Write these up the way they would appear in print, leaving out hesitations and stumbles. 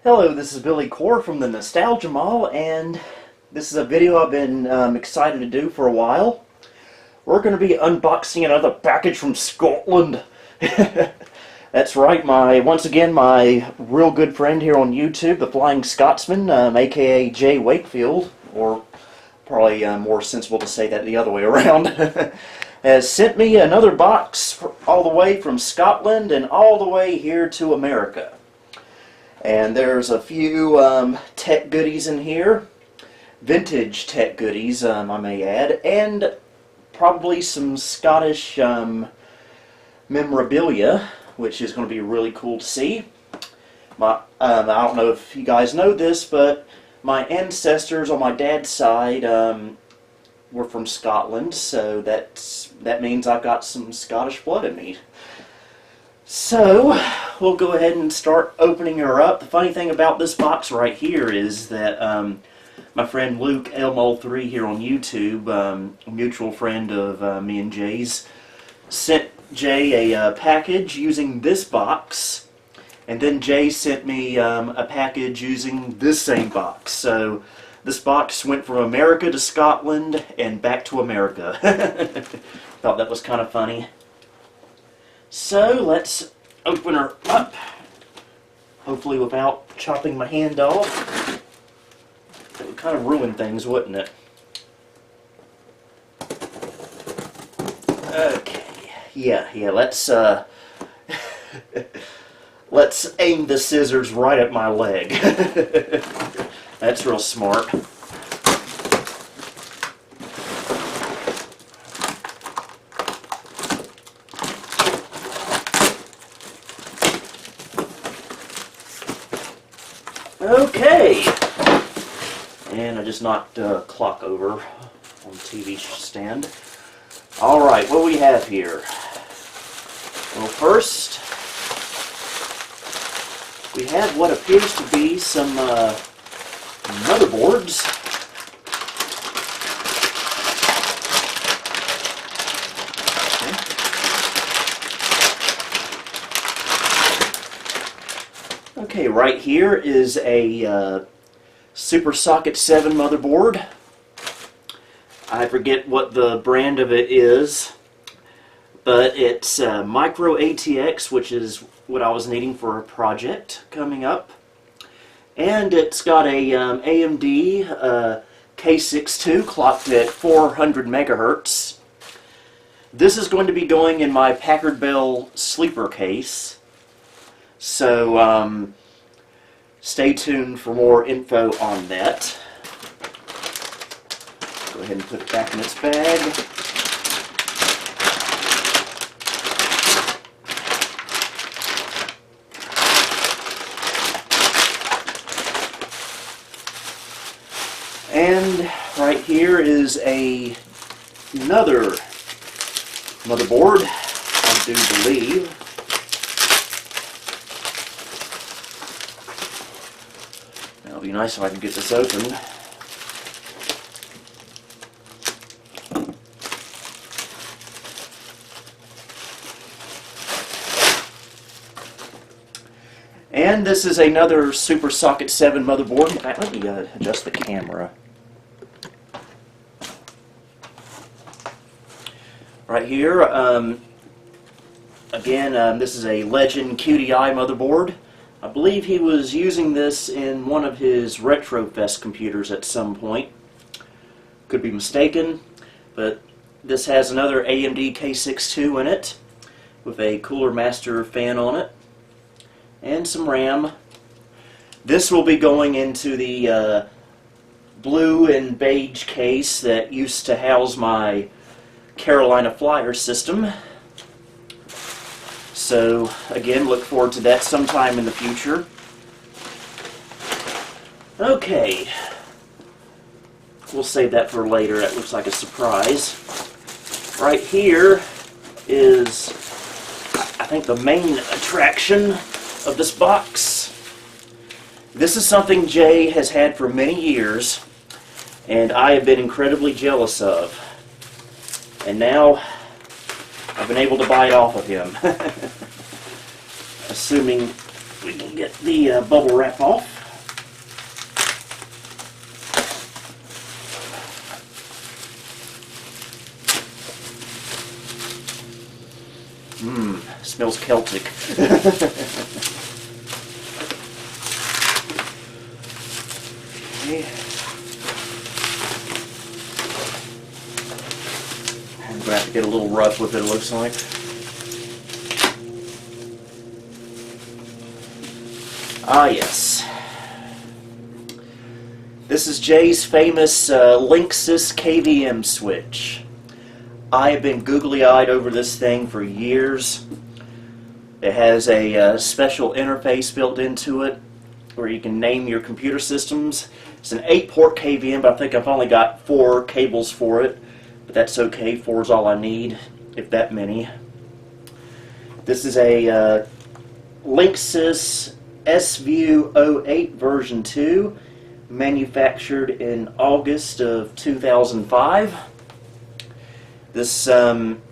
Hello, this is Billy Core from the Nostalgia Mall, and this is a video I've been excited to do for a while. We're going to be unboxing another package from Scotland. That's right, once again, my real good friend here on YouTube, TheFlyingScotsman, aka Jay Wakefield, or probably more sensible to say that the other way around, has sent me another box all the way from Scotland and all the way here to America. And there's a few tech goodies in here, vintage tech goodies, I may add, and probably some Scottish memorabilia, which is going to be really cool to see. I don't know if you guys know this, but my ancestors on my dad's side were from Scotland, so that means I've got some Scottish blood in me. So, we'll go ahead and start opening her up. The funny thing about this box right here is that my friend Luke Elmo3 here on YouTube, a mutual friend of me and Jay's, sent Jay a package using this box, and then Jay sent me a package using this same box. So, this box went from America to Scotland and back to America. Thought that was kind of funny. So let's open her up, hopefully without chopping my hand off. It would kind of ruin things, wouldn't it? Okay, yeah, let's let's aim the scissors right at my leg. That's real smart. Okay, and I just knocked a clock over on the TV stand. Alright, what do we have here? Well, first, we have what appears to be some motherboards. Okay, right here is a Super Socket 7 motherboard. I forget what the brand of it is, but it's Micro ATX, which is what I was needing for a project coming up. And it's got a AMD K62 clocked at 400 megahertz. This is going to be going in my Packard Bell sleeper case. So, stay tuned for more info on that. Go ahead and put it back in its bag. And right here is another motherboard, I do believe. It'll be nice if I can get this open. And this is another Super Socket 7 motherboard. In fact, let me adjust the camera. Right here, again, this is a Legend QDI motherboard. I believe he was using this in one of his RetroFest computers at some point. Could be mistaken, but this has another AMD K62 in it with a Cooler Master fan on it and some RAM. This will be going into the blue and beige case that used to house my Carolina Flyer system. So, again, look forward to that sometime in the future. Okay. We'll save that for later. That looks like a surprise. Right here is, I think, the main attraction of this box. This is something Jay has had for many years, and I have been incredibly jealous of. And now I've been able to buy it off of him. Assuming we can get the bubble wrap off. Smells Celtic. Okay. I'm going to have to get a little rough with it, looks like. Ah, yes. This is Jay's famous Linksys KVM switch. I have been googly-eyed over this thing for years. It has a special interface built into it where you can name your computer systems. It's an 8-port KVM, but I think I've only got 4 cables for it. But that's okay, 4 is all I need, if that many. This is a Linksys SView 08 version 2, manufactured in August of 2005. This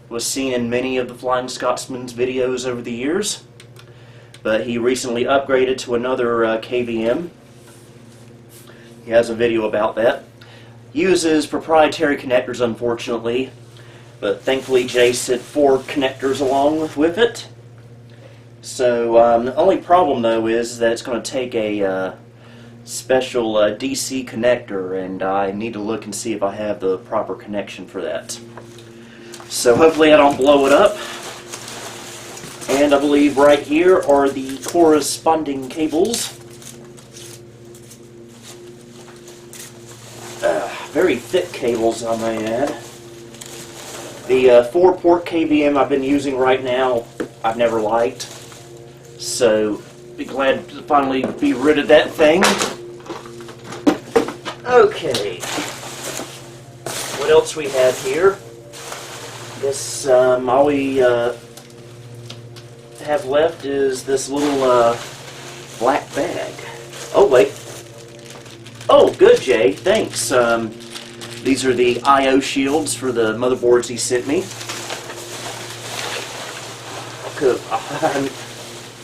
was seen in many of the Flying Scotsman's videos over the years, but he recently upgraded to another KVM. He has a video about that. Uses proprietary connectors, unfortunately, but thankfully Jay sent 4 connectors along with it. So the only problem though is that it's going to take a special DC connector, and I need to look and see if I have the proper connection for that. So hopefully I don't blow it up. And I believe right here are the corresponding cables. Very thick cables, I may add. The 4-port KVM I've been using right now, I've never liked. So be glad to finally be rid of that thing. Okay. What else we have here? This, all we have left is this little black bag. Oh, wait. Oh, good, Jay. Thanks. These are the I/O shields for the motherboards he sent me.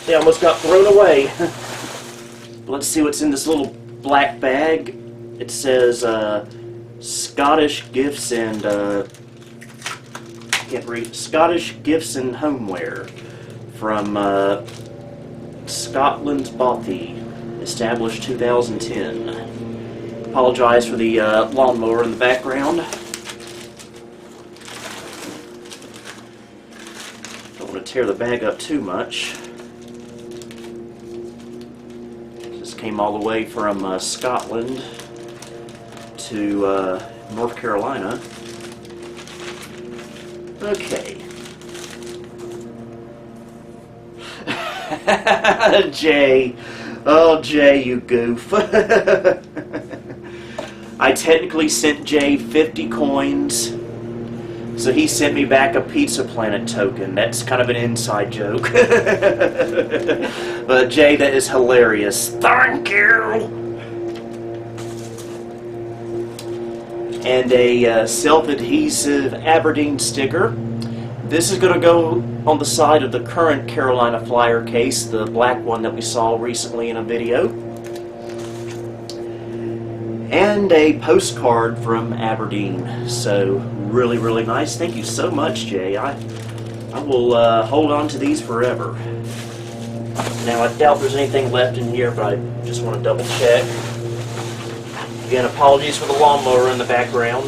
They almost got thrown away. Let's see what's in this little black bag. It says Scottish Gifts and can't read. Scottish Gifts and Homeware from Scotland's Bothy, established 2010. Apologize for the lawnmower in the background. Don't want to tear the bag up too much. This came all the way from Scotland to North Carolina. Okay. Jay. Oh, Jay, you goof. I technically sent Jay 50 coins, so he sent me back a Pizza Planet token. That's kind of an inside joke. But Jay, that is hilarious. Thank you! And a self-adhesive Aberdeen sticker. This is going to go on the side of the current Carolina Flyer case, the black one that we saw recently in a video. And a postcard from Aberdeen. So, really, really nice. Thank you so much, Jay. I will hold on to these forever. Now, I doubt there's anything left in here, but I just want to double check. Again, apologies for the lawnmower in the background.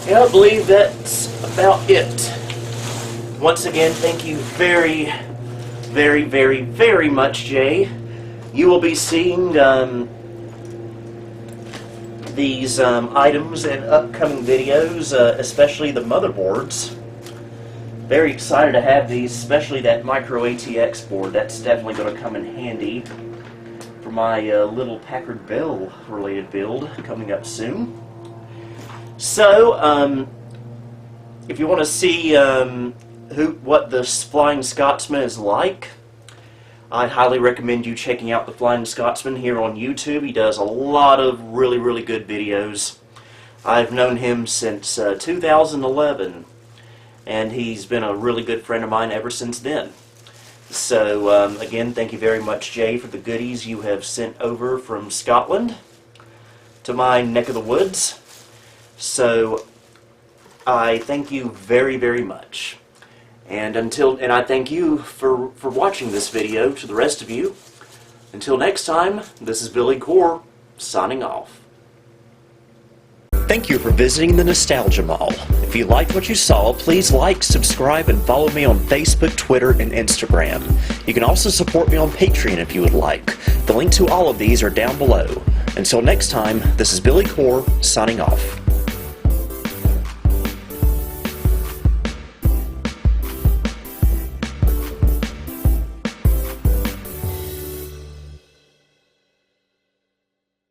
Yeah, I believe that's about it. Once again, thank you very, very, very, very much, Jay. You will be seeing these items in upcoming videos, especially the motherboards. Very excited to have these, especially that micro ATX board. That's definitely going to come in handy for my little Packard Bell related build coming up soon. So, if you want to see what the Flying Scotsman is like, I highly recommend you checking out the Flying Scotsman here on YouTube. He does a lot of really, really good videos. I've known him since 2011, and he's been a really good friend of mine ever since then. So, again, thank you very much, Jay, for the goodies you have sent over from Scotland to my neck of the woods. So, I thank you very, very much. And I thank you for watching this video. To the rest of you, until next time, this is Billy Core, signing off. Thank you for visiting the Nostalgia Mall. If you liked what you saw, please like, subscribe, and follow me on Facebook, Twitter, and Instagram. You can also support me on Patreon if you would like. The link to all of these are down below. Until next time, this is Billy Core, signing off.